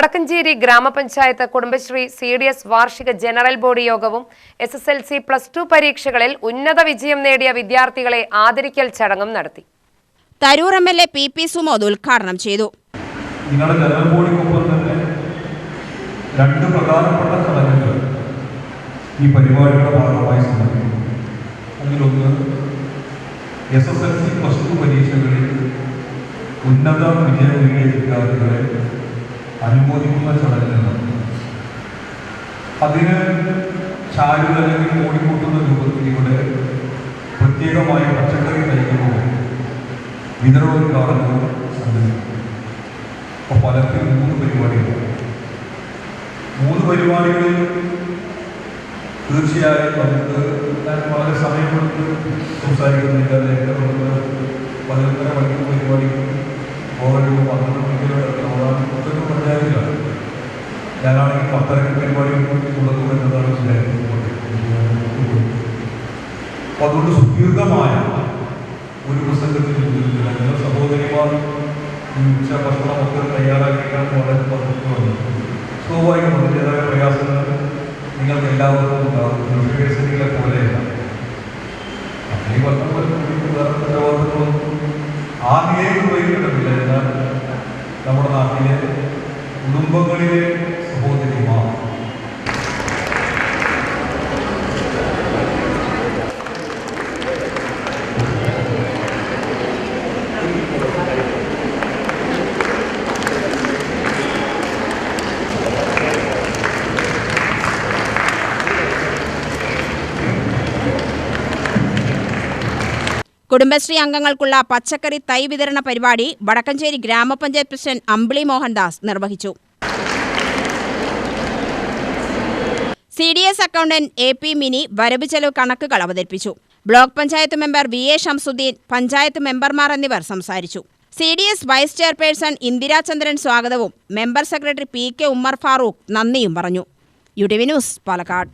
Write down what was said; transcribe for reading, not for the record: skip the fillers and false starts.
വടക്കഞ്ചേരി ഗ്രാമപഞ്ചായത്ത് കുടുംബശ്രീ CDS വാർഷിക general body യോഗവും SSLC +2 പരീക്ഷകളിൽ ഉന്നത വിജയം നേടിയ വിദ്യാർത്ഥികളെ ആദരിക്കൽ ചടങ്ങും നടത്തി. തരൂർ MLA PP സുമോദ് ഉദ്ഘാടനം ചെയ്തു. ജനറൽ ബോഡിക്കൊപ്പം തന്നെ രണ്ട് പ്രധാനപ്പെട്ട ചടങ്ങുകൾ ഈ പരിപാടിയുടെ ഭാഗമായി സംഘടിപ്പിക്കുന്നു. അതിലൊന്ന് SSLC +2 പരീക്ഷകളിൽ ഉന്നത വിജയം നേടിയ വിദ്യാർത്ഥികളെ അനുമോദിക്കുന്ന ചടങ്ങുകൾ. അതിന് ചാരുതല്ലെങ്കിൽ ഓടിക്കൂട്ടുന്ന രൂപത്തിൽ ഇവിടെ പ്രത്യേകമായ പച്ചക്കറി തൈകളും വിതരണോദ്ഘാടനവും സംഘടിപ്പിക്കും. അപ്പോൾ ഫലത്തിൽ 3 പരിപാടികൾ. 3 പരിപാടികളിൽ തീർച്ചയായും നമുക്ക് വളരെ സമയമെടുത്ത് സംസാരിക്കുന്നില്ല. നമുക്ക് 11:30 മണിക്കൂർ പരിപാടികൾ ഓരോ 12 മണിക്കൂർ പഞ്ചായത്തിലാണ്. ഞാനാണെങ്കിൽ 10:30 പരിപാടികൾ തുടങ്ങുമെന്നതാണ് വിചാരിക്കുന്നത്. അപ്പോൾ അതുകൊണ്ട് സുദീർഘമായ ഒരു പ്രസംഗത്തിൽ ഞങ്ങൾ സഹോദരിമാർ ഉച്ച ഭക്ഷണമൊക്കെ തയ്യാറാക്കിയിട്ടാണ് വളരെ പറഞ്ഞിട്ടുള്ളത്. സ്വാഭാവികം അതിൻ്റെതായ പ്രയാസങ്ങൾ നിങ്ങൾക്ക് എല്ലാവർക്കും ഉണ്ടാകും. യൂണിവേഴ്സിറ്റികളെ പോലെയല്ല. ഈ ഉത്തരവാദിത്വം ആദ്യമേക്ക് വൈകിട്ടില്ല. എന്നാൽ നമ്മുടെ നാട്ടിലെ കുടുംബങ്ങളിലെ സഹോദരിമാർ കുടുംബശ്രീ അംഗങ്ങൾക്കുള്ള പച്ചക്കറി തൈ വിതരണ പരിപാടി വടക്കഞ്ചേരി ഗ്രാമപഞ്ചായത്ത് പ്രസിഡന്റ് അമ്പിളി മോഹൻദാസ് നിർവഹിച്ചു. CDS അക്കൗണ്ടന്റ് AP മിനി വരവ് ചെലവ് കണക്കുകൾ അവതരിപ്പിച്ചു. Block panchayat member VA Shamsuddin, panchayat മെമ്പർമാർ എന്നിവർ സംസാരിച്ചു. CDS വൈസ് ചെയർപേഴ്സൺ ഇന്ദിരാചന്ദ്രൻ സ്വാഗതവും member secretary PK Ummer Farooq നന്ദിയും പറഞ്ഞു. UTV news, Palakkad.